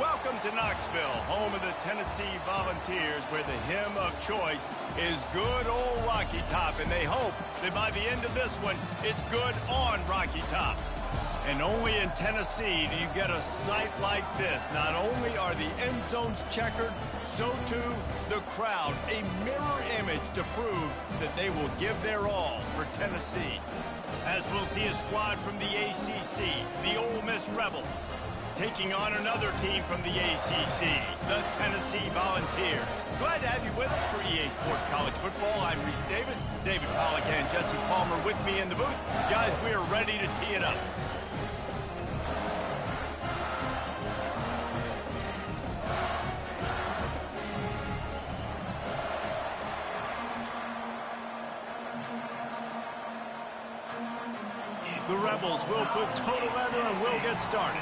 Welcome to Knoxville, home of the Tennessee Volunteers, where the hymn of choice is good old Rocky Top, and they hope that by the end of this one, it's good on Rocky Top. And only in Tennessee do you get a sight like this. Not only are the end zones checkered, so too the crowd, a mirror image to prove that they will give their all for Tennessee. As we'll see a squad from the ACC, the Ole Miss Rebels, taking on another team from the ACC, the Tennessee Volunteers. Glad to have you with us for EA Sports College Football. I'm Reese Davis, David Pollack and Jesse Palmer with me in the booth. Guys, we are ready to tee it up. The Rebels will put total leather and will get started.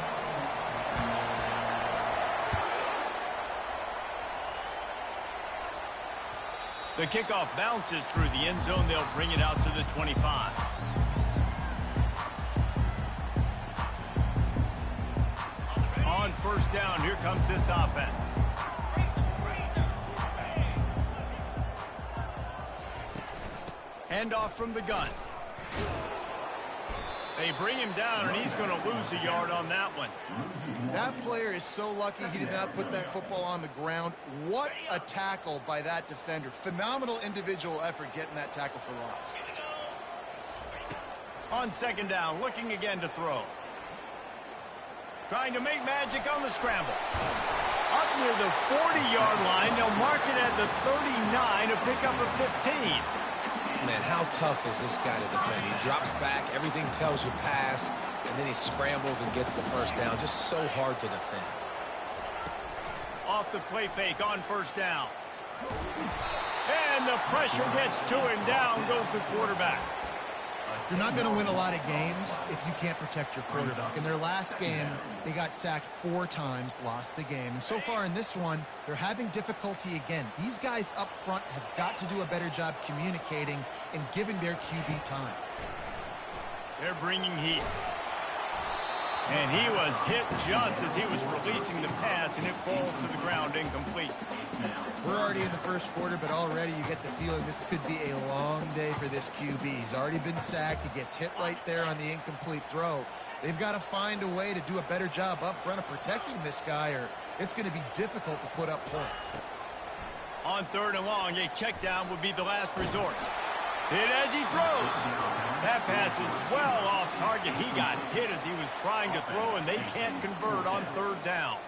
The kickoff bounces through the end zone. They'll bring it out to the 25. On first down, here comes this offense. Handoff from the gun. They bring him down, and he's going to lose a yard on that one. That player is so lucky he did not put that football on the ground. What a tackle by that defender. Phenomenal individual effort getting that tackle for loss. On second down, looking again to throw. Trying to make magic on the scramble. Up near the 40-yard line, they'll mark it at the 39 to pick up a 15. Man, how tough is this guy to defend? He drops back, everything tells you pass, and then he scrambles and gets the first down. Just so hard to defend. Off the play fake on first down. And the pressure gets to him. Down goes the quarterback. You're not going to win a lot of games if you can't protect your quarterback. In their last game, they got sacked 4 times, lost the game. And so far in this one, they're having difficulty again. These guys up front have got to do a better job communicating and giving their QB time. They're bringing heat. And he was hit just as he was releasing the pass, and it falls to the ground incomplete. We're already in the first quarter, but already you get the feeling this could be a long day for this QB. He's already been sacked. He gets hit right there on the incomplete throw. They've got to find a way to do a better job up front of protecting this guy, or it's going to be difficult to put up points. On third and long, a check down would be the last resort. Hit as he throws. That pass is well off target. He got hit as he was trying to throw, and they can't convert on third down.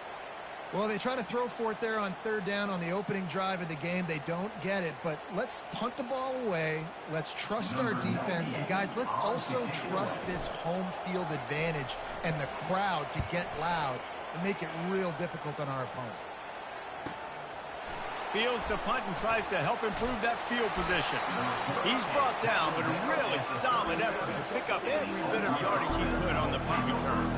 Well, they try to throw for it there on third down on the opening drive of the game. They don't get it, but let's punt the ball away. Let's trust our defense. And, guys, let's also trust this home field advantage and the crowd to get loud and make it real difficult on our opponent. Fields to punt and tries to help improve that field position. He's brought down, but a really solid effort to pick up every bit of yardage he could on the punt return.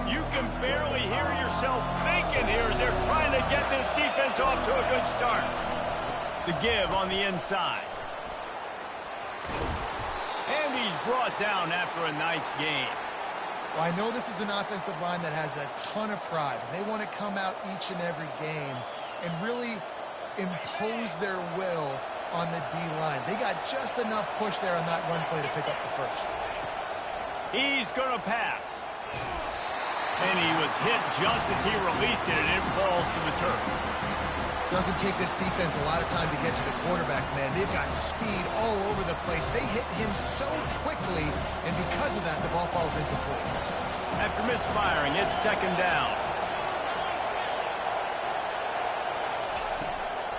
You can barely hear yourself thinking here as they're trying to get this defense off to a good start. The give on the inside. And he's brought down after a nice game. Well, I know this is an offensive line that has a ton of pride. They want to come out each and every game and really impose their will on the D-line. They got just enough push there on that run play to pick up the first. He's going to pass. And he was hit just as he released it, and it falls to the turf. Doesn't take this defense a lot of time to get to the quarterback, man. They've got speed all over the place. They hit him so quickly, and because of that, the ball falls incomplete. After misfiring, it's second down.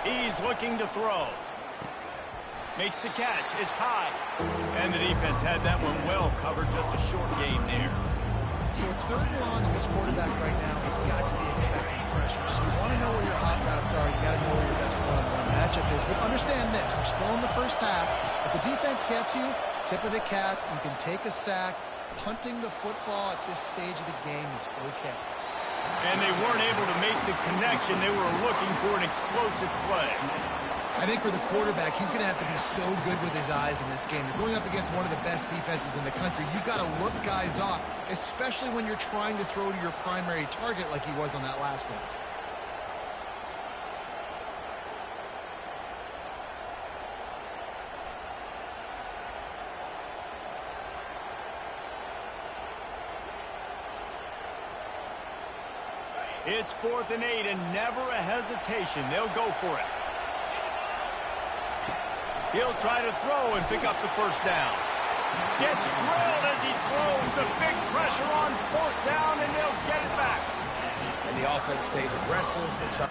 He's looking to throw. Makes the catch. It's high. And the defense had that one well covered. Just a short game there. So it's third and long, and this quarterback right now has got to be expecting pressure. So you want to know where your hot routes are. You got to know where your best one-on-one matchup is. But understand this: we're still in the first half. If the defense gets you, tip of the cap, you can take a sack. Punting the football at this stage of the game is okay. And they weren't able to make the connection. They were looking for an explosive play. I think for the quarterback, he's going to have to be so good with his eyes in this game. You're going up against one of the best defenses in the country. You've got to look guys off, especially when you're trying to throw to your primary target like he was on that last one. It's 4th and 8 and never a hesitation. They'll go for it. He'll try to throw and pick up the first down. Gets drilled as he throws. The big pressure on 4th down, and they'll get it back. And the offense stays aggressive. They try.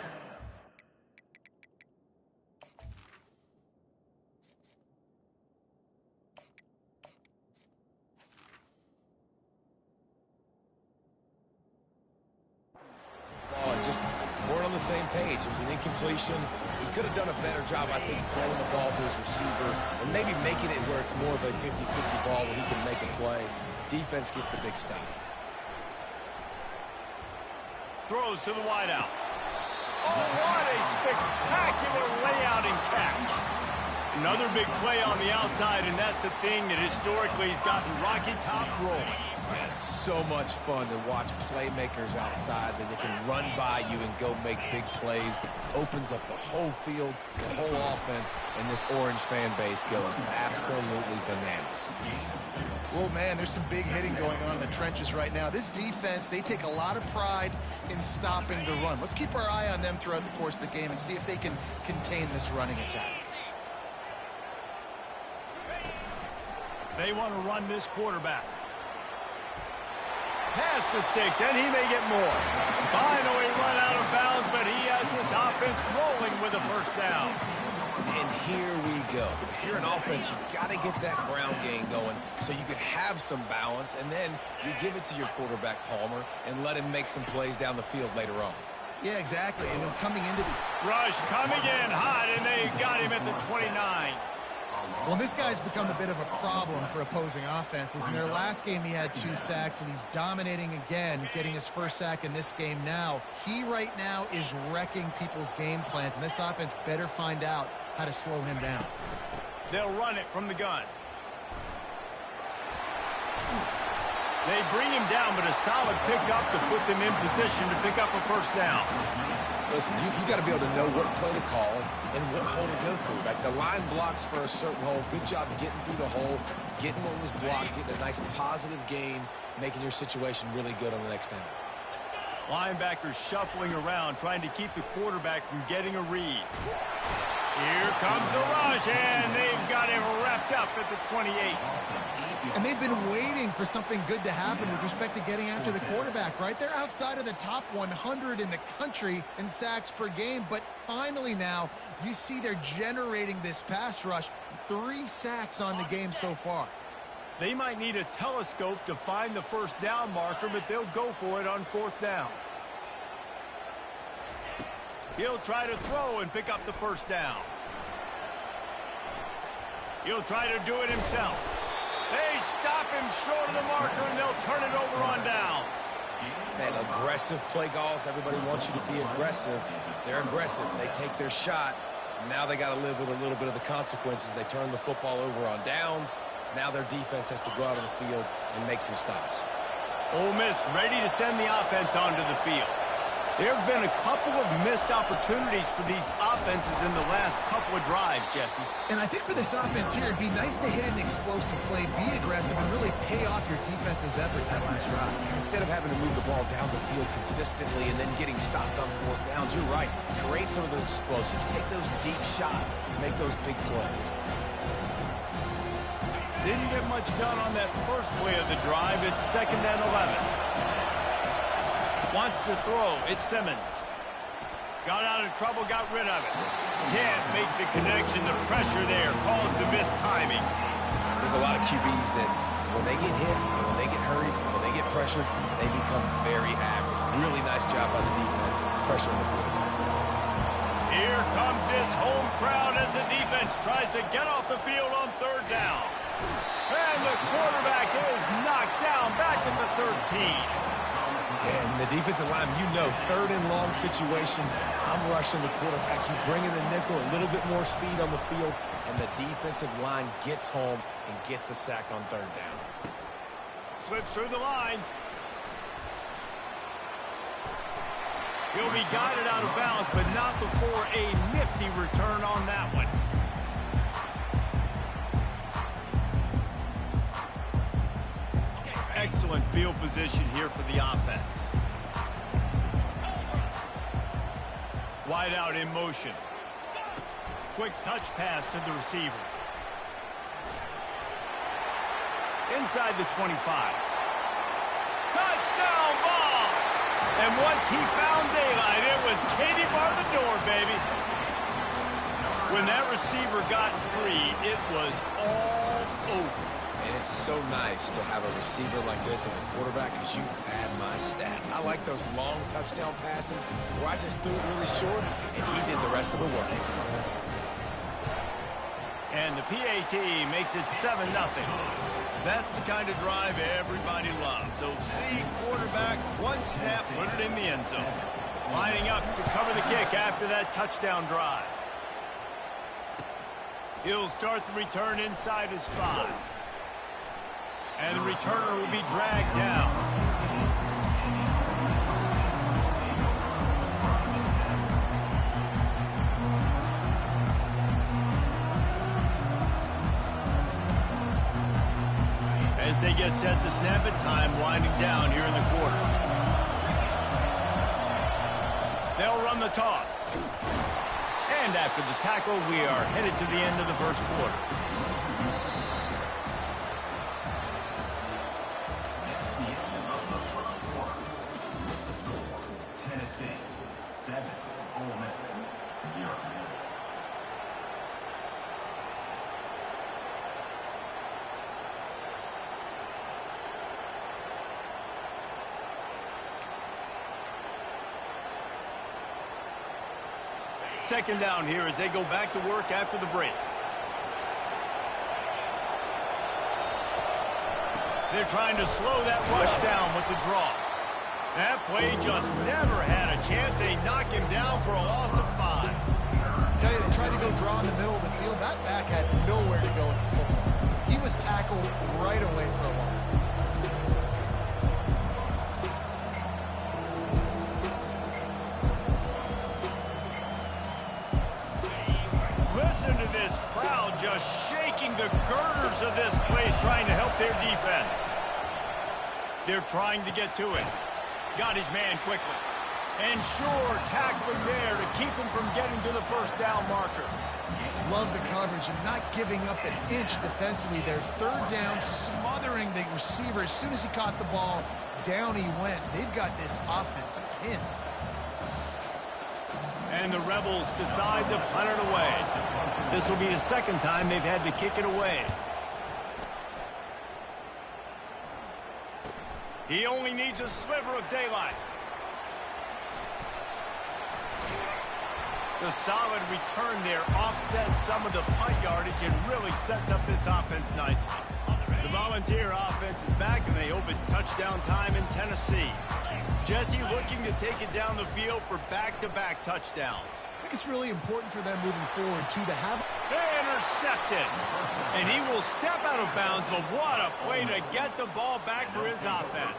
Same page. It was an incompletion. He could have done a better job, I think, throwing the ball to his receiver and maybe making it where it's more of a 50-50 ball where he can make a play. Defense gets the big stop. Throws to the wideout. Oh, what a spectacular layout and catch. Another big play on the outside, and that's the thing that historically has gotten Rocky Top rolling. Yeah, so much fun to watch playmakers outside that they can run by you and go make big plays. Opens up the whole field, the whole offense, and this Orange fan base goes absolutely bananas. Well, man, there's some big hitting going on in the trenches right now. This defense, they take a lot of pride in stopping the run. Let's keep our eye on them throughout the course of the game and see if they can contain this running attack. They want to run this quarterback. Past the sticks, and he may get more. Finally run out of bounds, but he has this offense rolling with a first down. And here we go. If you're an offense, you got to get that ground game going so you can have some balance, and then you give it to your quarterback, Palmer, and let him make some plays down the field later on. Yeah, exactly. And then coming into the rush, coming in hot, and they got him at the 29. Well, this guy's become a bit of a problem for opposing offenses. In their last game, he had 2 sacks, and he's dominating again, getting his first sack in this game now. He right now is wrecking people's game plans, and this offense better find out how to slow him down. They'll run it from the gun. They bring him down, but a solid pickup to put them in position to pick up a first down. Listen, you got to be able to know what play to call and what hole to go through. Like the line blocks for a certain hole. Good job getting through the hole, getting what was blocked, getting a nice positive gain, making your situation really good on the next down. Linebackers shuffling around, trying to keep the quarterback from getting a read. Here comes the rush, and they've got him wrapped up at the 28. And they've been waiting for something good to happen with respect to getting after the quarterback, right? They're outside of the top 100 in the country in sacks per game, but finally now you see they're generating this pass rush. 3 sacks on the game so far. They might need a telescope to find the first down marker, but they'll go for it on 4th down. He'll try to throw and pick up the first down. He'll try to do it himself. They stop him short of the marker, and they'll turn it over on downs. Man, aggressive play calls. Everybody wants you to be aggressive. They're aggressive. They take their shot. Now they got to live with a little bit of the consequences. They turn the football over on downs. Now their defense has to go out on the field and make some stops. Ole Miss ready to send the offense onto the field. There have been a couple of missed opportunities for these offenses in the last couple of drives, Jesse. And I think for this offense here, it'd be nice to hit an explosive play, be aggressive, and really pay off your defense's effort that last drive. And instead of having to move the ball down the field consistently and then getting stopped on 4th downs, you're right. Create some of those explosives. Take those deep shots. Make those big plays. Didn't get much done on that first play of the drive. It's 2nd and 11. Wants to throw. It's Simmons. Got out of trouble, got rid of it. Can't make the connection. The pressure there caused the missed timing. There's a lot of QBs that when they get hit, and when they get hurried, when they get pressured, they become very average. Really nice job by the defense, pressuring the quarterback. Here comes this home crowd as the defense tries to get off the field on 3rd down. And the quarterback is knocked down back at the 13. And the defensive line, you know, third and long situations, I'm rushing the quarterback. You bring in the nickel, a little bit more speed on the field, and the defensive line gets home and gets the sack on third down. Slips through the line. He'll be guided out of bounds, but not before a nifty return on that one. Excellent field position here for the offense. Wide out in motion. Quick touch pass to the receiver. Inside the 25. Touchdown ball! And once he found daylight, it was Katie bar the door, baby. When that receiver got free, it was all over. And it's so nice to have a receiver like this as a quarterback because you pad my stats. I like those long touchdown passes where I just threw it really short and he did the rest of the work. And the PAT makes it 7-0. That's the kind of drive everybody loves. So see quarterback, one snap, put it in the end zone. Lining up to cover the kick after that touchdown drive. He'll start the return inside his 5. And the returner will be dragged down. As they get set to snap it, time winding down here in the quarter. They'll run the toss. And after the tackle, we are headed to the end of the first quarter. Tennessee 7, Ole Miss 0. Second down here as they go back to work after the break. They're trying to slow that rush down with the draw. That play just never had a chance. They knock him down for a loss of 5. I tell you, they tried to go draw in the middle of the field. That back had nowhere to go with the football. He was tackled right away for a loss. Listen to this crowd just shaking the girders of this place, trying to help their defense. They're trying to get to it. Got his man quickly. And sure, tackling there to keep him from getting to the first down marker. Love the coverage and not giving up an inch defensively. Their third down, smothering the receiver. As soon as he caught the ball, down he went. They've got this offense pinned. And the Rebels decide to punt it away. This will be the second time they've had to kick it away. He only needs a sliver of daylight. The solid return there offsets some of the punt yardage and really sets up this offense nicely. The Volunteer offense is back, and they hope it's touchdown time in Tennessee. Jesse looking to take it down the field for back-to-back touchdowns. I think it's really important for them moving forward, too, to have... Intercepted. And he will step out of bounds, but what a play to get the ball back for his offense.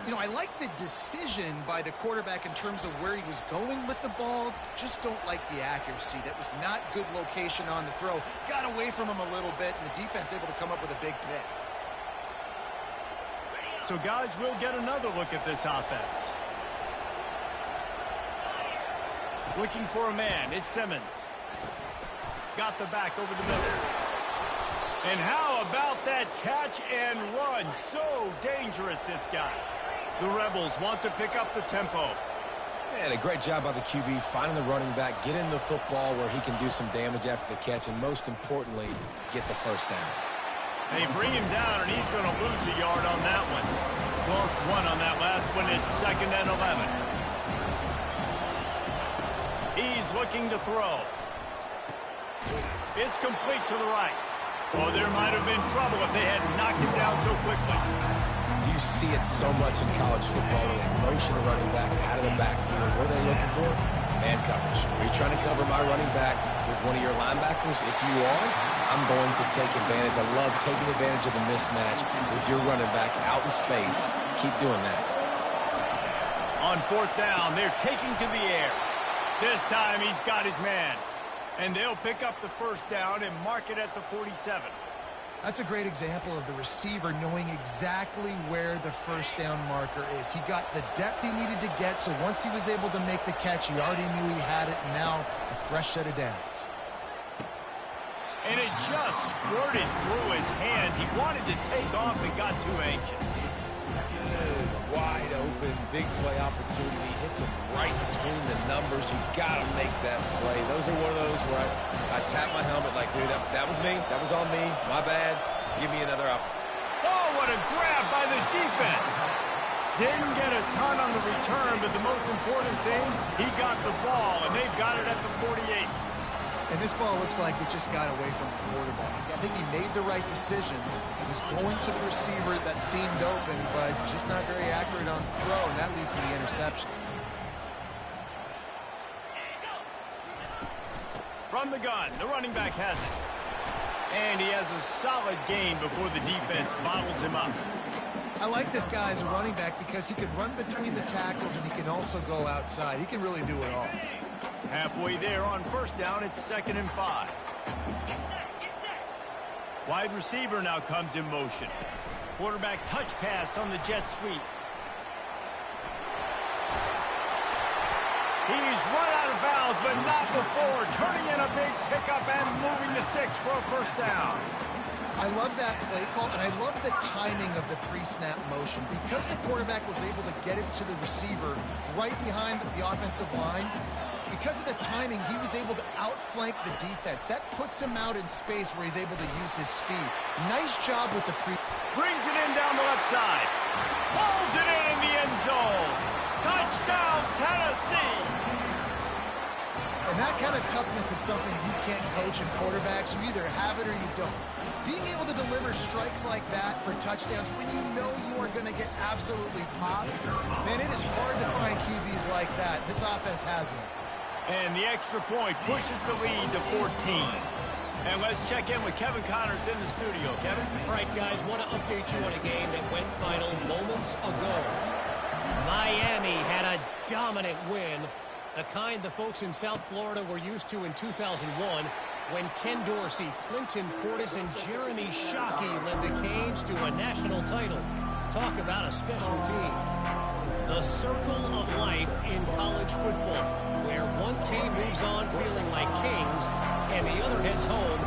You know, I like the decision by the quarterback in terms of where he was going with the ball. Just don't like the accuracy. That was not good location on the throw. Got away from him a little bit, and the defense able to come up with a big pick. So, guys, we'll get another look at this offense. Looking for a man. It's Simmons. Got the back over the middle. And how about that catch and run? So dangerous, this guy. The Rebels want to pick up the tempo. And a great job by the QB, finding the running back, getting the football where he can do some damage after the catch, and most importantly, get the first down. They bring him down, and he's going to lose a yard on that one. Lost 1 on that last one. It's 2nd and 11. He's looking to throw. It's complete to the right. Oh, there might have been trouble if they had knocked him down so quickly. You see it so much in college football when they motion a running back out of the backfield. What are they looking for? Man coverage. Are you trying to cover my running back with one of your linebackers? If you are, I'm going to take advantage. I love taking advantage of the mismatch with your running back out in space. Keep doing that. On fourth down, they're taking to the air. This time he's got his man. And they'll pick up the first down and mark it at the 47. That's a great example of the receiver knowing exactly where the first down marker is. He got the depth he needed to get, so once he was able to make the catch, he already knew he had it, and now a fresh set of downs. And it just squirted through his hands. He wanted to take off and got too anxious. Good, wide open, big play opportunity. Hits him right between the numbers. You got to make that play. Those are one of those where I tap my helmet like, dude, that was me. That was on me. My bad. Give me another up. Oh, what a grab by the defense. Didn't get a ton on the return, but the most important thing, he got the ball, and they've got it at the 48. And this ball looks like it just got away from the quarterback. I think he made the right decision. He was going to the receiver that seemed open, but just not very accurate on the throw, and that leads to the interception. From the gun, the running back has it. And he has a solid gain before the defense bottles him up. I like this guy as a running back because he can run between the tackles and he can also go outside. He can really do it all. Halfway there on first down, it's 2nd and 5. Wide receiver now comes in motion. Quarterback touch pass on the jet sweep. He's run out of bounds, but not before. Turning in a big pickup and moving the sticks for a first down. I love that play call, and I love the timing of the pre-snap motion. Because the quarterback was able to get it to the receiver right behind the offensive line, because of the timing, he was able to outflank the defense. That puts him out in space where he's able to use his speed. Nice job with the Brings it in down the left side. Pulls it in the end zone. Touchdown, Tennessee. And that kind of toughness is something you can't coach in quarterbacks. You either have it or you don't. Being able to deliver strikes like that for touchdowns when you know you are going to get absolutely popped, man, it is hard to find QBs like that. This offense has one. And the extra point pushes the lead to 14. And let's check in with Kevin Connors in the studio. Kevin? All right, guys, want to update you on a game that went final moments ago. Miami had a dominant win, the kind the folks in South Florida were used to in 2001 when Ken Dorsey, Clinton Portis, and Jeremy Shockey led the Canes to a national title. Talk about a special team. The circle of life in college football, where one team moves on feeling like kings and the other heads home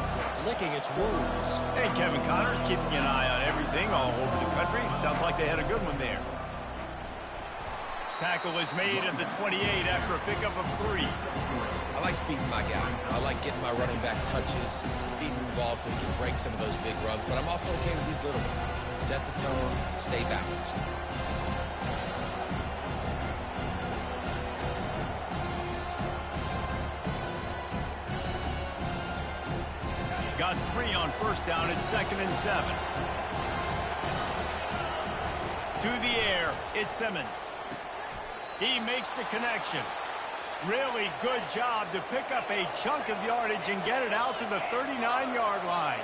licking its wounds. And Kevin Connors keeping an eye on everything all over the country. Sounds like they had a good one there. Tackle is made at the 28 after a pickup of 3. I like feeding my guy. I like getting my running back touches, feeding the ball so he can break some of those big runs. But I'm also okay with these little ones. Set the tone, stay balanced. Got 3 on first down. It's 2nd and 7. To the air, it's Simmons. He makes the connection. Really good job to pick up a chunk of yardage and get it out to the 39-yard line.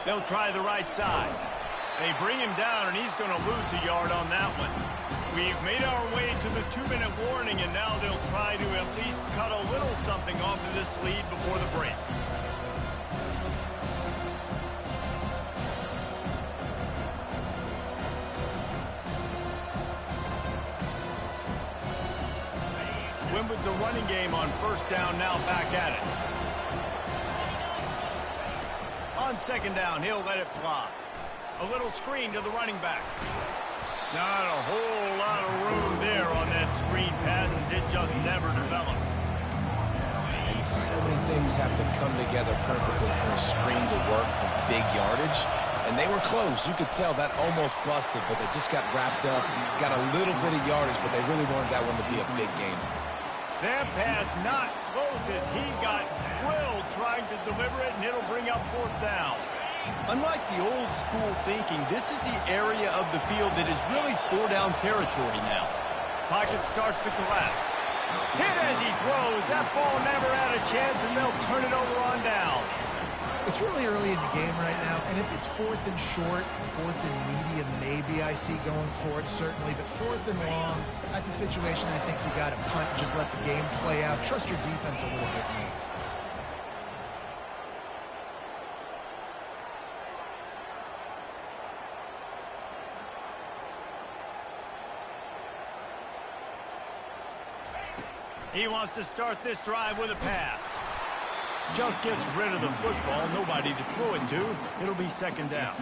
They'll try the right side. They bring him down, and he's going to lose a yard on that one. We've made our way to the 2-minute warning, and now they'll try to at least cut a little something off of this lead before the break. Win with the running game on first down, now back at it. On second down, he'll let it fly. A little screen to the running back. Not a whole lot of room there on that screen pass as it just never developed. And so many things have to come together perfectly for a screen to work for big yardage. And they were close. You could tell that almost busted, but they just got wrapped up, got a little bit of yardage, but they really wanted that one to be a big gain. That pass not close as he got drilled trying to deliver it, and it'll bring up fourth down. Unlike the old school thinking, this is the area of the field that is really four-down territory now. Pocket starts to collapse. Hit as he throws. That ball never had a chance, and they'll turn it over on downs. It's really early in the game right now, and if it's 4th and short, 4th and medium, maybe I see going for it, certainly. But 4th and long, that's a situation I think you got to punt and just let the game play out. Trust your defense a little bit more. He wants to start this drive with a pass. Just gets rid of the football. Nobody to throw it to. It'll be second down.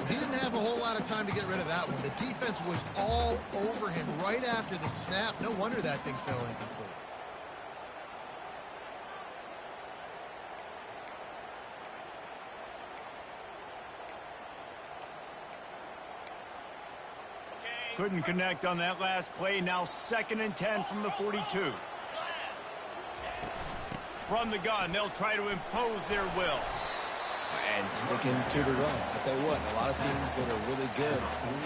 He didn't have a whole lot of time to get rid of that one. The defense was all over him right after the snap. No wonder that thing fell incomplete. Couldn't connect on that last play. Now 2nd and 10 from the 42. From the gun, they'll try to impose their will. And sticking to the run. I'll tell you what, a lot of teams that are really good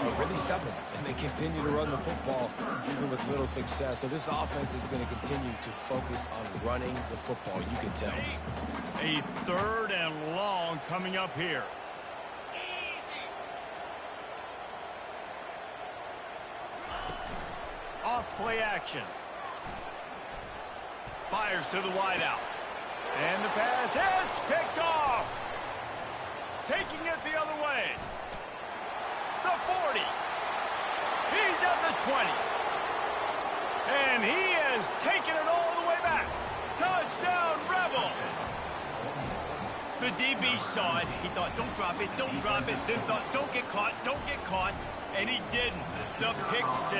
are really stubborn, and they continue to run the football even with little success. So this offense is going to continue to focus on running the football, you can tell. A 3rd and long coming up here. Off play action. Fires to the wideout. And the pass hits, picked off. Taking it the other way. The 40. He's at the 20. And he has taken it all the way back. Touchdown, Rebels. The DB saw it. He thought, don't drop it, don't drop it. Then thought, don't get caught, don't get caught. And he didn't. The pick 6.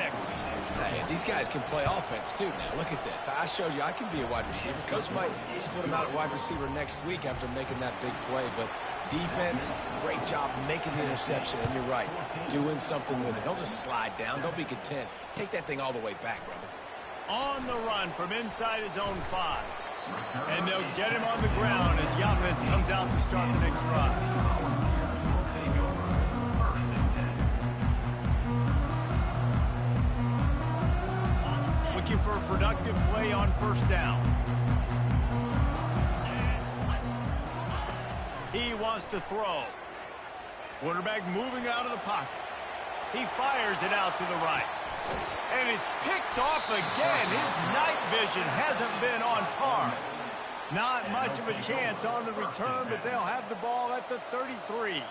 Hey, these guys can play offense, too. Now, look at this. I showed you I can be a wide receiver. Coach might split him out at wide receiver next week after making that big play. But defense, great job making the interception. And you're right, doing something with it. Don't just slide down. Don't be content. Take that thing all the way back, brother. On the run from inside his own 5. And they'll get him on the ground as the offense comes out to start the next drive. Looking for a productive play on 1st down. He wants to throw. Quarterback moving out of the pocket. He fires it out to the right. And it's picked off again. His night vision hasn't been on par. Not much of a chance on the return, but they'll have the ball at the 33.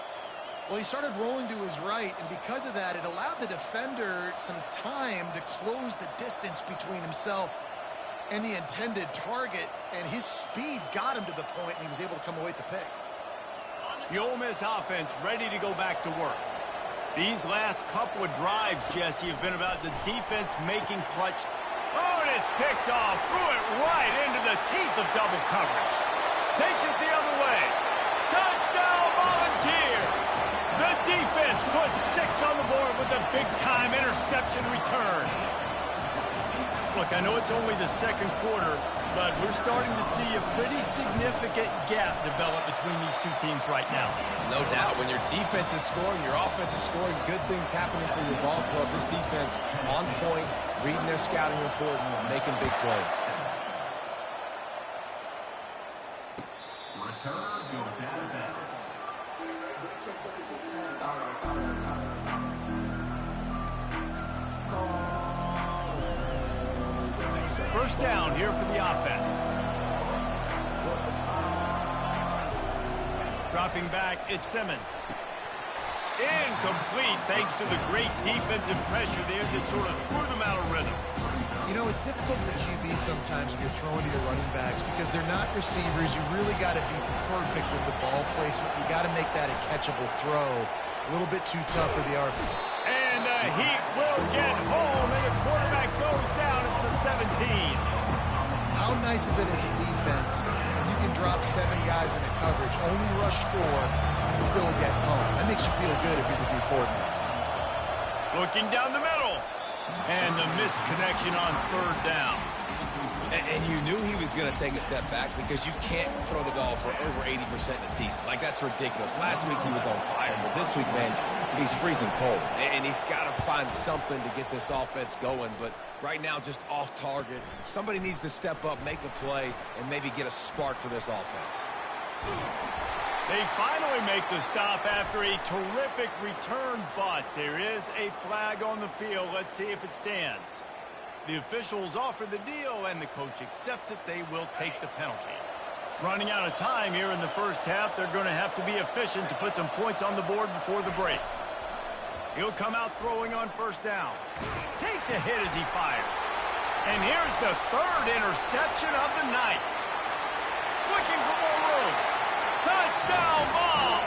Well, he started rolling to his right, and because of that, it allowed the defender some time to close the distance between himself and the intended target, and his speed got him to the point, and he was able to come away with the pick. The Ole Miss offense ready to go back to work. These last couple of drives, Jesse, have been about the defense making clutch. Oh, and it's picked off. Threw it right into the teeth of double coverage. Takes it the other way. Touchdown, Volunteers! The defense puts 6 on the board with a big-time interception return. Look, I know it's only the 2nd quarter, but we're starting to see a pretty significant gap develop between these two teams right now. No doubt. When your defense is scoring, your offense is scoring, good things happening for your ball club. This defense on point, reading their scouting report, and making big plays. Return goes out of bounds. First down here for the offense. Dropping back, it's Simmons. Incomplete thanks to the great defensive pressure there that sort of threw them out of rhythm. You know, it's difficult for QB sometimes when you're throwing to your running backs because they're not receivers. You really got to be perfect with the ball placement. You got to make that a catchable throw. A little bit too tough for the Army. And the Heat will get home, and the quarterback goes down at the 17. How nice is it as a defense when you can drop 7 guys in a coverage, only rush 4, and still get home? That makes you feel good if you're the D coordinator. Looking down the middle. And the missed connection on 3rd down. And you knew he was going to take a step back because you can't throw the ball for over 80% in the season. Like, that's ridiculous. Last week he was on fire, but this week, man, he's freezing cold. And he's got to find something to get this offense going. But right now, just off target. Somebody needs to step up, make a play, and maybe get a spark for this offense. They finally make the stop after a terrific return, but there is a flag on the field. Let's see if it stands. The officials offer the deal, and the coach accepts it. They will take the penalty. Running out of time here in the first half, they're going to have to be efficient to put some points on the board before the break. He'll come out throwing on first down. Takes a hit as he fires. And here's the third interception of the night. Looking for more room. Touchdown ball!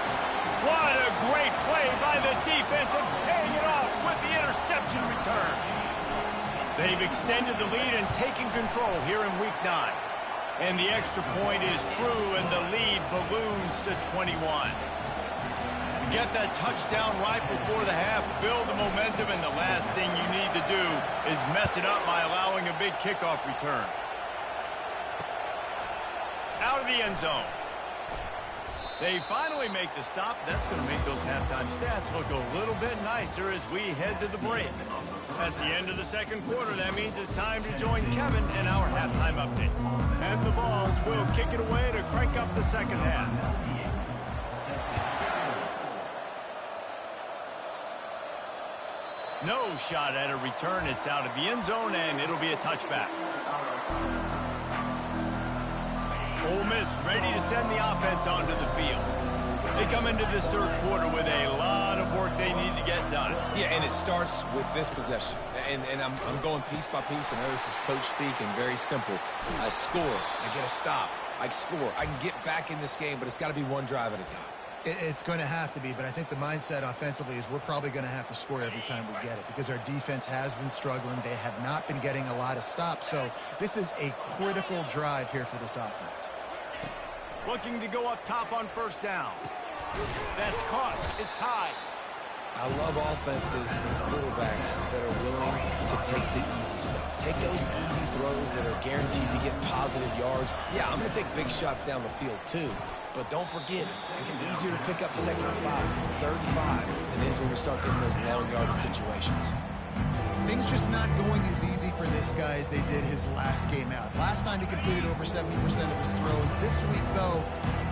What a great play by the defense and paying it off with the interception return. They've extended the lead and taken control here in Week 9. And the extra point is true, and the lead balloons to 21. Get that touchdown right before the half, build the momentum, and the last thing you need to do is mess it up by allowing a big kickoff return. Out of the end zone. They finally make the stop. That's going to make those halftime stats look a little bit nicer as we head to the break. That's the end of the second quarter. That means it's time to join Kevin in our halftime update. And the Vols will kick it away to crank up the second half. No shot at a return. It's out of the end zone, and it'll be a touchback. Ole Miss ready to send the offense onto the field. They come into this third quarter with a lot of work they need to get done. Yeah, and it starts with this possession. And I'm going piece by piece. I know this is coach speak and very simple. I score. I get a stop. I score. I can get back in this game, but it's got to be one drive at a time. It's going to have to be, but I think the mindset offensively is we're probably going to have to score every time we get it because our defense has been struggling. They have not been getting a lot of stops, so this is a critical drive here for this offense. Looking to go up top on first down. That's caught. It's high. I love offenses and quarterbacks that are willing to take the easy stuff. Take those easy throws that are guaranteed to get positive yards. Yeah, I'm going to take big shots down the field too. But don't forget, it's easier to pick up second and 5, third and 5 than it is when we start getting those long yardage situations. Things just not going as easy for this guy as they did his last game out. Last time he completed over 70% of his throws. This week, though,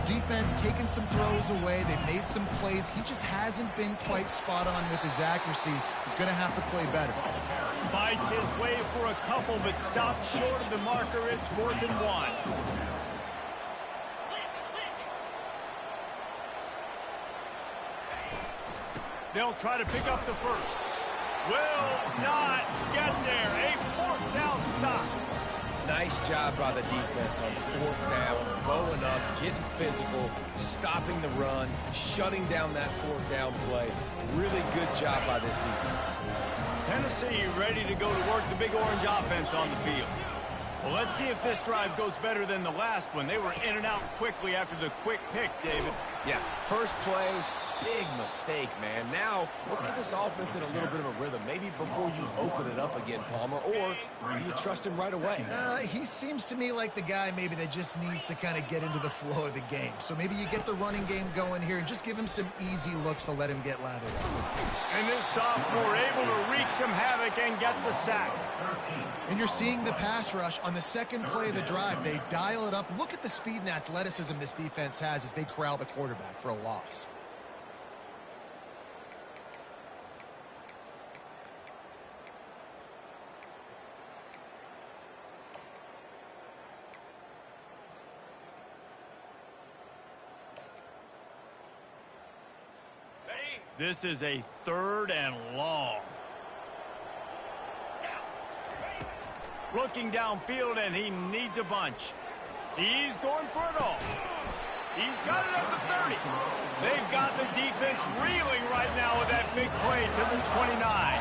defense taking some throws away. They've made some plays. He just hasn't been quite spot on with his accuracy. He's going to have to play better. Fights his way for a couple, but stopped short of the marker. It's 4th and 1. They'll try to pick up the first. Will not get there. A 4th down stop. Nice job by the defense on 4th down, bowing up, getting physical, stopping the run, shutting down that 4th down play. Really good job by this defense. Tennessee ready to go to work the Big Orange offense on the field. Well, let's see if this drive goes better than the last one. They were in and out quickly after the quick pick, David. Yeah, first play, big mistake, man. Now, let's get this offense in a little bit of a rhythm. Maybe before you open it up again, Palmer, or do you trust him right away? He seems to me like the guy maybe that just needs to kind of get into the flow of the game. So maybe you get the running game going here and just give him some easy looks to let him get lathered up. And this sophomore able to wreak some havoc and get the sack. And you're seeing the pass rush on the second play of the drive. They dial it up. Look at the speed and athleticism this defense has as they corral the quarterback for a loss. This is a 3rd and long. Looking downfield, and he needs a bunch. He's going for it all. He's got it at the 30. They've got the defense reeling right now with that big play to the 29.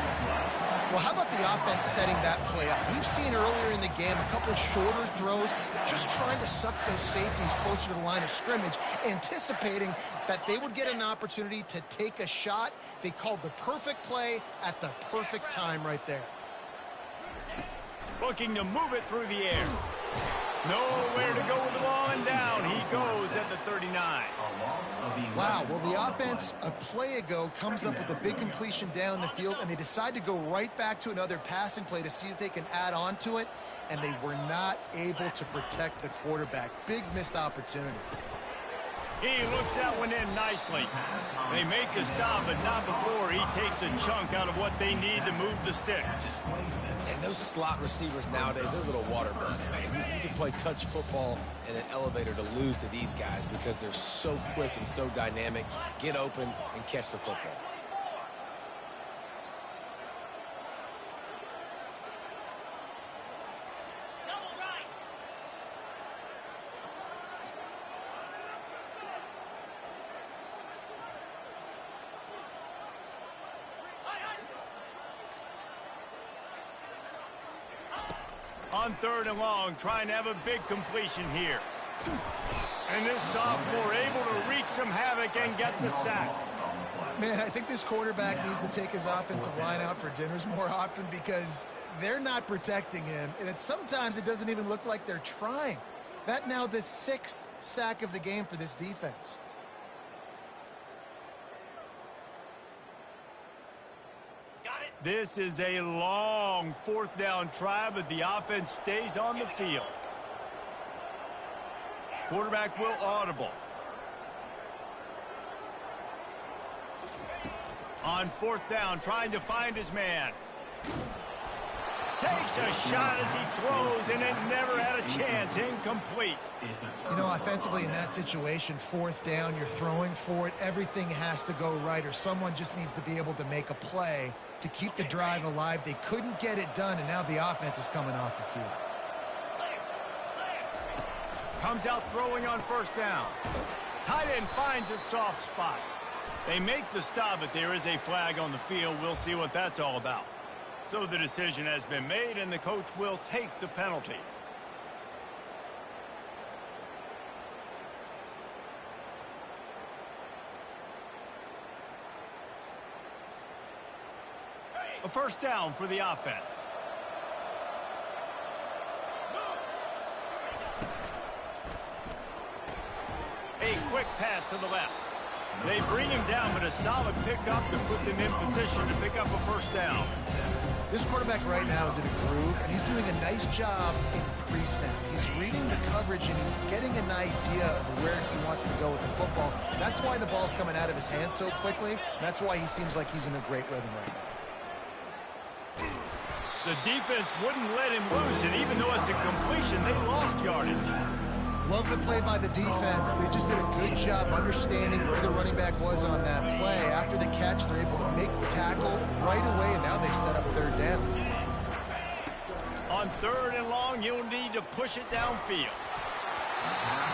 Well, how about the offense setting that play up? We've seen earlier in the game a couple shorter throws, just trying to suck those safeties closer to the line of scrimmage, anticipating that they would get an opportunity to take a shot. They called the perfect play at the perfect time right there. Looking to move it through the air. Nowhere to go with the ball, and down he goes at the 39. Wow, well, the offense a play ago comes up with a big completion down the field, and they decide to go right back to another passing play to see if they can add on to it, and they were not able to protect the quarterback. Big missed opportunity. He looks that one in nicely. They make the stop, but not before he takes a chunk out of what they need to move the sticks. And those slot receivers nowadays, they're little water bugs, man. You can play touch football in an elevator to lose to these guys because they're so quick and so dynamic. Get open and catch the football. On 3rd and long, trying to have a big completion here. And this sophomore able to wreak some havoc and get the sack. Man, I think this quarterback needs to take his offensive line out for dinners more often because they're not protecting him. And sometimes it doesn't even look like they're trying. That now the 6th sack of the game for this defense. This is a long 4th down try, but the offense stays on the field. Quarterback will audible. On 4th down, trying to find his man. Takes a shot as he throws, and it never had a chance. Incomplete. You know, offensively in that situation, 4th down, you're throwing for it. Everything has to go right, or someone just needs to be able to make a play to keep the drive alive. They couldn't get it done, and now the offense is coming off the field. Comes out throwing on 1st down. Tight end finds a soft spot. They make the stop, but there is a flag on the field. We'll see what that's all about. So the decision has been made, and the coach will take the penalty. A 1st down for the offense. A quick pass to the left. They bring him down, but a solid pickup to put them in position to pick up a 1st down. This quarterback right now is in a groove, and he's doing a nice job in pre-snap. He's reading the coverage, and he's getting an idea of where he wants to go with the football. That's why the ball's coming out of his hands so quickly. That's why he seems like he's in a great rhythm right now. The defense wouldn't let him loose, and even though it's a completion, they lost yardage. Love the play by the defense. They just did a good job understanding where the running back was on that play. After the catch, they're able to make the tackle right away, and now they've set up 3rd down. On 3rd and long, you'll need to push it downfield.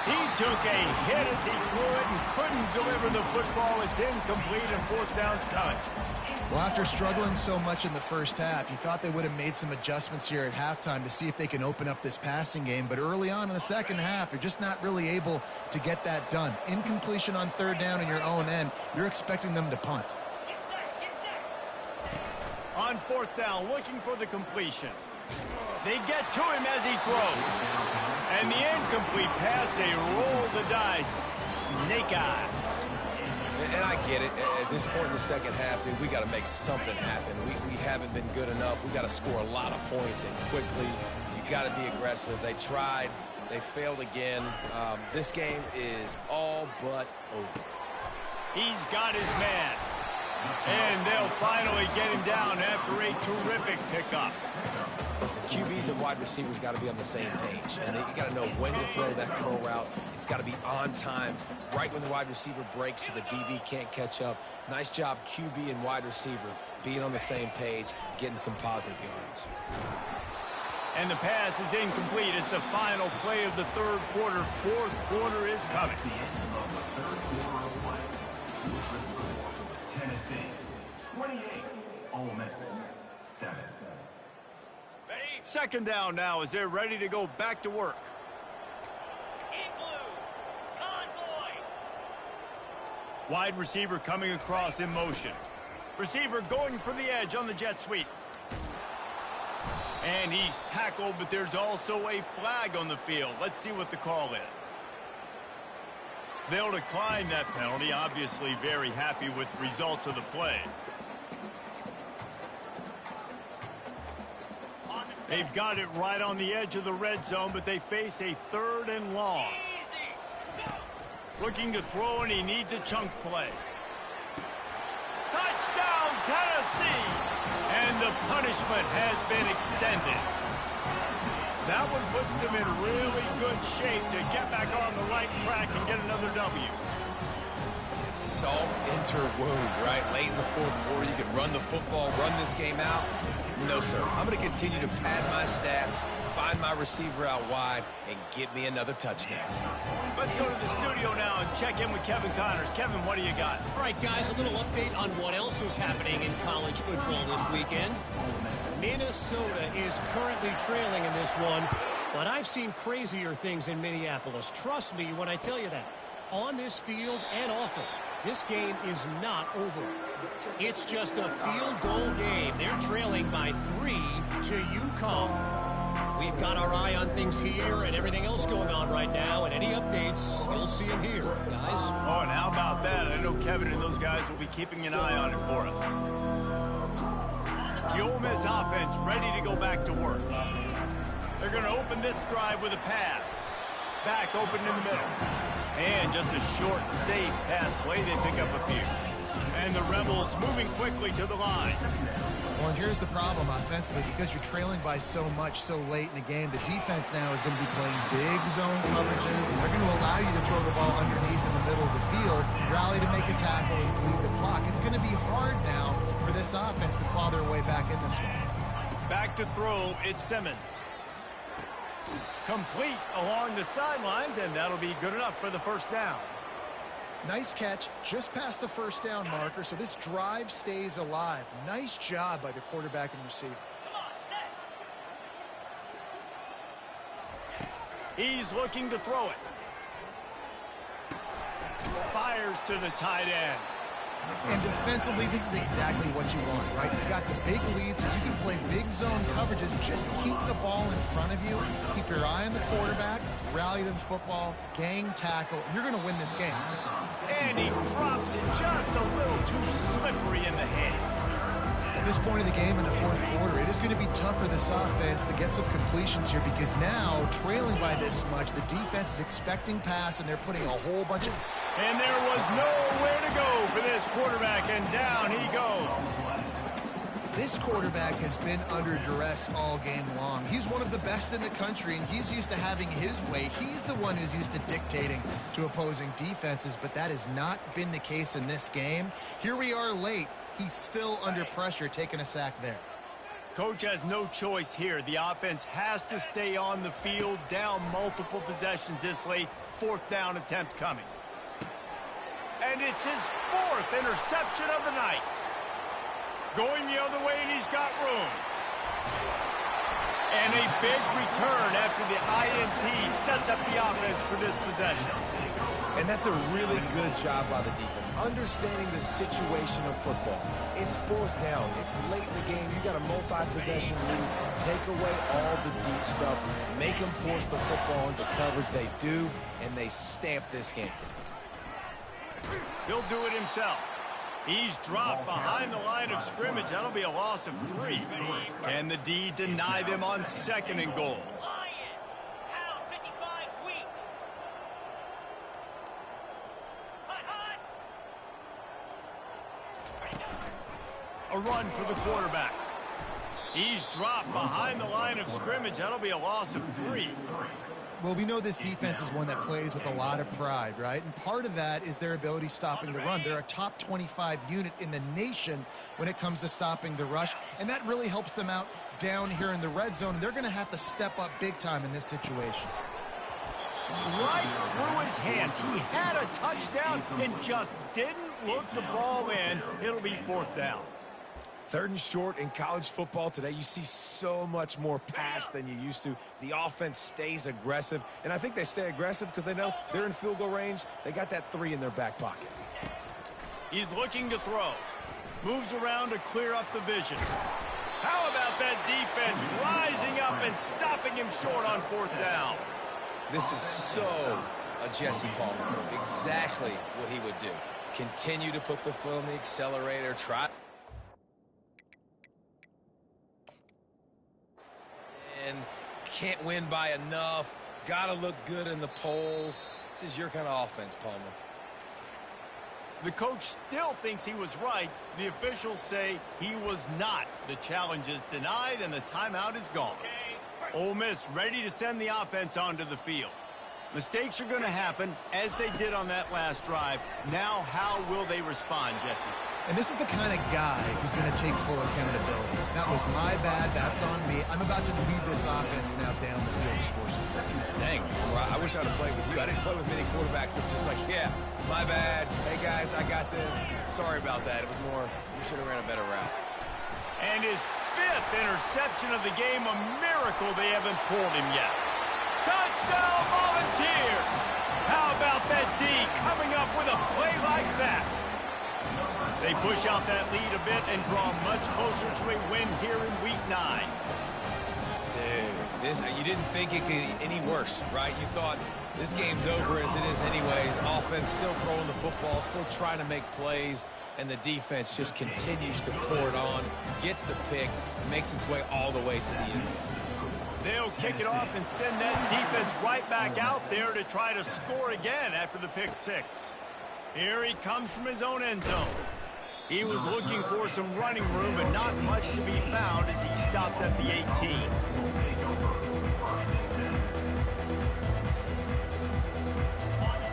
He took a hit as he threw it and couldn't deliver the football. It's incomplete, and 4th down's coming. Well, after struggling so much in the 1st half, you thought they would have made some adjustments here at halftime to see if they can open up this passing game. But early on in the 2nd half, they're just not really able to get that done. Incompletion on 3rd down in your own end, you're expecting them to punt. On 4th down, looking for the completion. They get to him as he throws. And the incomplete pass, they roll the dice. Snake eyes. And I get it. At this point in the 2nd half, dude, we got to make something happen. We haven't been good enough. We got to score a lot of points and quickly. You got to be aggressive. They tried. They failed again. This game is all but over. He's got his man. And they'll finally get him down after a terrific pickup. Listen, QBs and wide receivers got to be on the same page. And you got to know when to throw that curl route. It's got to be on time, right when the wide receiver breaks so the DB can't catch up. Nice job, QB and wide receiver, being on the same page, getting some positive yards. And the pass is incomplete. It's the final play of the 3rd quarter. 4th quarter is coming. The end of the 3rd quarter of play. Tennessee 28, Ole Miss 7. 2nd down now as they're ready to go back to work. Wide receiver coming across in motion. Receiver going for the edge on the jet sweep. And he's tackled, but there's also a flag on the field. Let's see what the call is. They'll decline that penalty. Obviously very happy with the results of the play. They've got it right on the edge of the red zone, but they face a 3rd and long. Looking to throw, and he needs a chunk play. Touchdown, Tennessee! And the punishment has been extended. That one puts them in really good shape to get back on the right track and get another W. Salt enter wound, right? Late in the 4th quarter, you can run the football, run this game out. No, sir. I'm going to continue to pad my stats, find my receiver out wide, and get me another touchdown. Let's go to the studio now and check in with Kevin Connors. Kevin, what do you got? All right, guys, a little update on what else is happening in college football this weekend. Minnesota is currently trailing in this one, but I've seen crazier things in Minneapolis. Trust me when I tell you that. On this field and off it, this game is not over. It's just a field goal game. They're trailing by 3 to UConn. We've got our eye on things here and everything else going on right now, and any updates, you'll see them here, guys. Oh, and how about that? I know Kevin and those guys will be keeping an eye on it for us. The Ole Miss offense ready to go back to work. They're going to open this drive with a pass. Back open in the middle. And just a short, safe pass play. They pick up a few. And the Rebels moving quickly to the line. Well, and here's the problem offensively. Because you're trailing by so much so late in the game, the defense now is going to be playing big zone coverages, and they're going to allow you to throw the ball underneath in the middle of the field, rally to make a tackle, and lead the clock. It's going to be hard now for this offense to claw their way back in this one. Back to throw, it's Simmons. Complete along the sidelines, and that'll be good enough for the first down. Nice catch, just past the first down marker, so this drive stays alive. Nice job by the quarterback and receiver. He's looking to throw it. Fires to the tight end. And defensively, this is exactly what you want, right? You've got the big lead, so you can play big zone coverages. Just keep the ball in front of you. Keep your eye on the quarterback. Rally to the football. Gang tackle. And you're going to win this game. And he drops it just a little too slippery in the hands. At this point in the game in the 4th quarter, it is going to be tough for this offense to get some completions here because now, trailing by this much, the defense is expecting pass, and they're putting a whole bunch of... And there was nowhere to go for this quarterback, and down he goes. This quarterback has been under duress all game long. He's one of the best in the country, and he's used to having his way. He's the one who's used to dictating to opposing defenses, but that has not been the case in this game. Here we are late. He's still under pressure, taking a sack there. Coach has no choice here. The offense has to stay on the field, down multiple possessions this late. 4th down attempt coming. And it's his 4th interception of the night. Going the other way, and he's got room. And a big return after the INT sets up the offense for this possession. And that's a really good job by the defense, understanding the situation of football. It's 4th down. It's late in the game. You got a multi-possession lead. Take away all the deep stuff. Make them force the football into coverage. They do, and they stamp this game. He'll do it himself. He's dropped behind the line of scrimmage. That'll be a loss of 3. Can the D deny them on 2nd and goal? A run for the quarterback. He's dropped behind the line of scrimmage. That'll be a loss of 3. Well, we know this defense is one that plays with a lot of pride, right? And part of that is their ability stopping the run. They're a top 25 unit in the nation when it comes to stopping the rush, and that really helps them out down here in the red zone. They're going to have to step up big time in this situation. Right through his hands. He had a touchdown and just didn't look the ball in. It'll be 4th down. 3rd and short in college football today. You see so much more pass than you used to. The offense stays aggressive, and I think they stay aggressive because they know they're in field goal range. They got that 3 in their back pocket. He's looking to throw. Moves around to clear up the vision. How about that defense rising up and stopping him short on 4th down? This is so a Jesse Palmer move. Exactly what he would do. Continue to put the foot on the accelerator. Try. And can't win by enough. Got to look good in the polls. This is your kind of offense, Palmer. The coach still thinks he was right. The officials say he was not. The challenge is denied and the timeout is gone. Ole Miss ready to send the offense onto the field. Mistakes are going to happen, as they did on that last drive. Now, how will they respond, Jesse? And this is the kind of guy who's going to take full accountability. That was my bad. That's on me. I'm about to lead this offense now down the field to score some points. Dang, I wish I'd have played with you. I didn't play with many quarterbacks that were just like, yeah, my bad. Hey, guys, I got this. Sorry about that. It was more, you should have ran a better route. And his 5th interception of the game, a miracle they haven't pulled him yet. Touchdown, Volunteers! How about that D coming up with a play like that? They push out that lead a bit and draw much closer to a win here in Week 9. Dude, you didn't think it could get any worse, right? You thought this game's over as it is anyways. Offense still throwing the football, still trying to make plays, and the defense just continues to pour it on, gets the pick, makes its way all the way to the end zone. They'll kick it off and send that defense right back out there to try to score again after the pick 6. Here he comes from his own end zone. He was looking for some running room, but not much to be found as he stopped at the 18.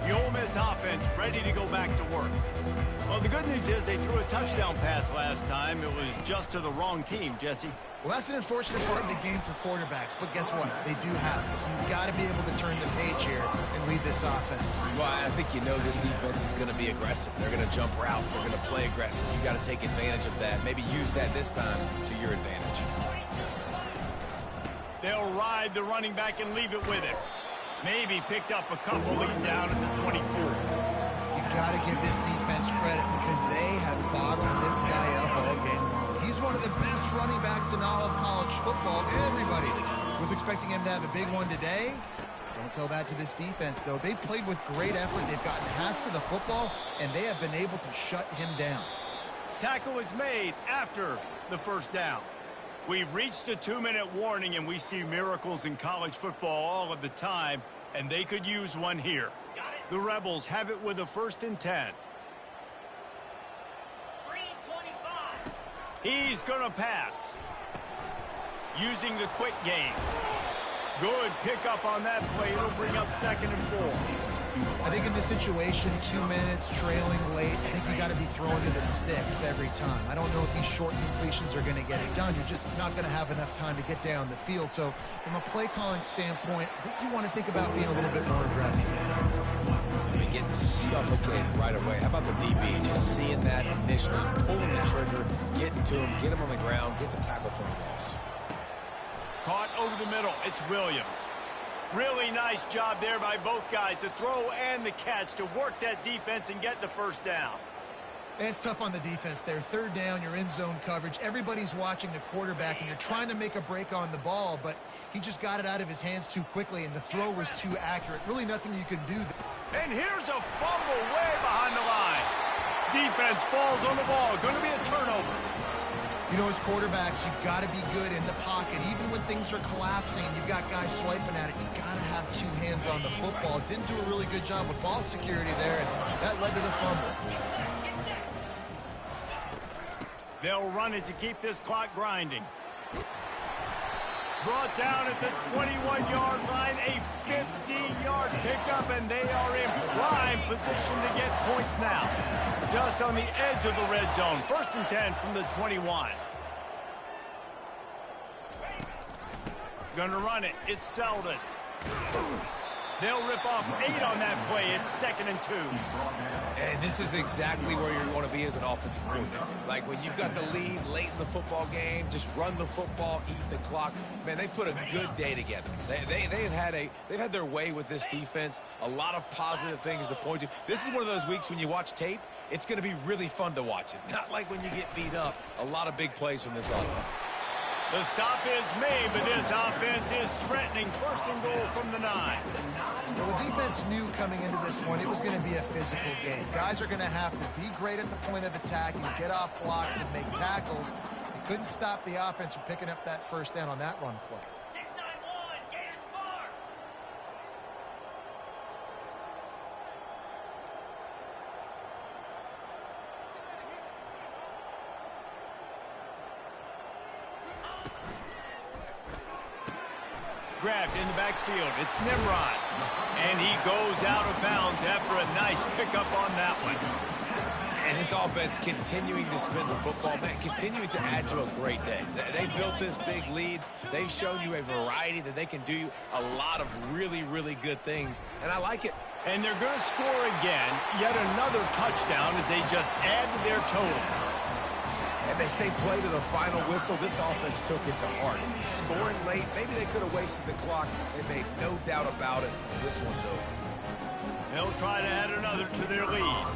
The Ole Miss offense ready to go back to work. Well, the good news is they threw a touchdown pass last time. It was just to the wrong team, Jesse. Well, that's an unfortunate part of the game for quarterbacks, but guess what? They do have it. So you've got to be able to turn the page here and lead this offense. Well, I think you know this defense is going to be aggressive. They're going to jump routes. They're going to play aggressive. You've got to take advantage of that. Maybe use that this time to your advantage. They'll ride the running back and leave it with him. Maybe picked up a couple. He's down at the 24. You've got to give this defense credit because they have bottled this guy up all game long. He's one of the best running backs in all of college football. Everybody was expecting him to have a big one today. Don't tell that to this defense, though. They've played with great effort. They've gotten hats to the football, and they have been able to shut him down. Tackle is made after the 1st down. We've reached the 2-minute warning, and we see miracles in college football all of the time, and they could use one here. The Rebels have it with a 1st and 10. He's going to pass. Using the quick game. Good pickup on that play. It'll bring up 2nd and 4. I think in this situation, 2 minutes, trailing late, I think you got to be throwing to the sticks every time. I don't know if these short completions are going to get it done. You're just not going to have enough time to get down the field. So from a play calling standpoint, I think you want to think about being a little bit more aggressive. I mean, getting suffocated right away. How about the DB? Just seeing that initially, pulling the trigger, getting to him, get him on the ground, get the tackle for a loss. Caught over the middle. It's Williams. Really nice job there by both guys to throw and the catch to work that defense and get the 1st down. And it's tough on the defense there. 3rd down, you're in zone coverage. Everybody's watching the quarterback, and you're trying to make a break on the ball, but he just got it out of his hands too quickly, and the throw was too accurate. Really nothing you can do there. And here's a fumble way behind the line. Defense falls on the ball. Going to be a turnover. You know, as quarterbacks, you've got to be good in the pocket. Even when things are collapsing, you've got guys swiping at it. You've got to have 2 hands on the football. Didn't do a really good job with ball security there, and that led to the fumble. They'll run it to keep this clock grinding. Brought down at the 21-yard line, a 50-yard pickup, and they are in prime position to get points now. Just on the edge of the red zone. 1st and 10 from the 21. Gonna run it. It's Selden. They'll rip off 8 on that play. It's 2nd and 2. And this is exactly where you want to be as an offensive coordinator. Like when you've got the lead late in the football game, just run the football, eat the clock. Man, they put a good day together. They've had their way with this defense. A lot of positive things to point to. This is one of those weeks when you watch tape, it's going to be really fun to watch it. Not like when you get beat up. A lot of big plays from this offense. The stop is made, but this offense is threatening. First and goal from the 9. Well, the defense knew coming into this one it was going to be a physical game. Guys are going to have to be great at the point of attack and get off blocks and make tackles. They couldn't stop the offense from picking up that first down on that run play. Grabbed in the backfield. It's Nimrod. And he goes out of bounds after a nice pickup on that one. And his offense continuing to spin the football, man, continuing to add to a great day. They built this big lead. They've shown you a variety that they can do a lot of really, really good things. And I like it. And they're going to score again. Yet another touchdown as they just add to their total. And they say play to the final whistle. This offense took it to heart. Scoring late, maybe they could have wasted the clock. They made no doubt about it. This one's over. They'll try to add another to their lead.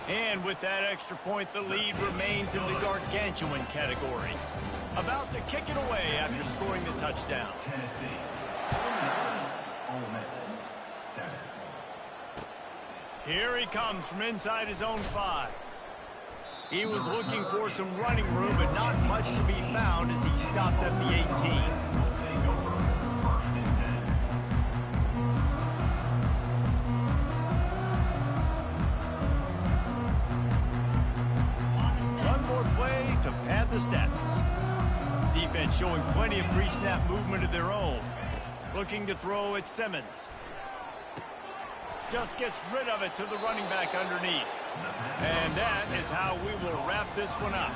And with that extra point, the lead remains in the gargantuan category. About to kick it away after scoring the touchdown. Tennessee. Ole Miss 7. Here he comes from inside his own 5. He was looking for some running room, but not much to be found as he stopped at the 18. Will take over. First and 10. One more play to pad the stats. Defense showing plenty of pre-snap movement of their own. Looking to throw at Simmons. Just gets rid of it to the running back underneath. And that is how we will wrap this one up.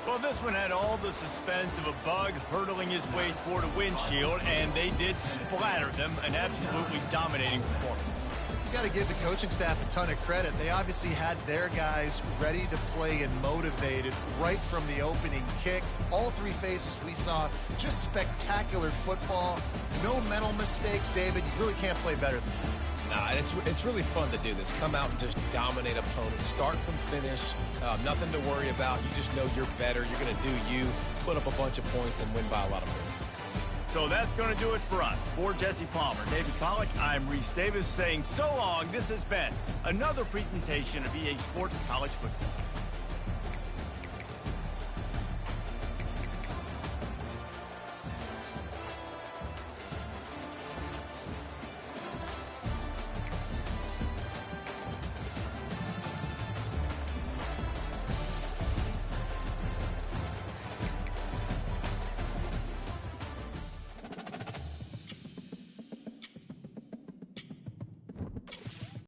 Well, this one had all the suspense of a bug hurtling his way toward a windshield, and they did splatter them. An absolutely dominating performance. You got to give the coaching staff a ton of credit. They obviously had their guys ready to play and motivated right from the opening kick. All 3 phases we saw, just spectacular football. No mental mistakes, David. You really can't play better than that. Nah, it's really fun to do this. Come out and just dominate opponents. Start from finish. Nothing to worry about. You just know you're better. You're going to do you, put up a bunch of points, and win by a lot of points. So that's going to do it for us. For Jesse Palmer, David Pollack, I'm Reese Davis saying so long. This has been another presentation of EA Sports College Football.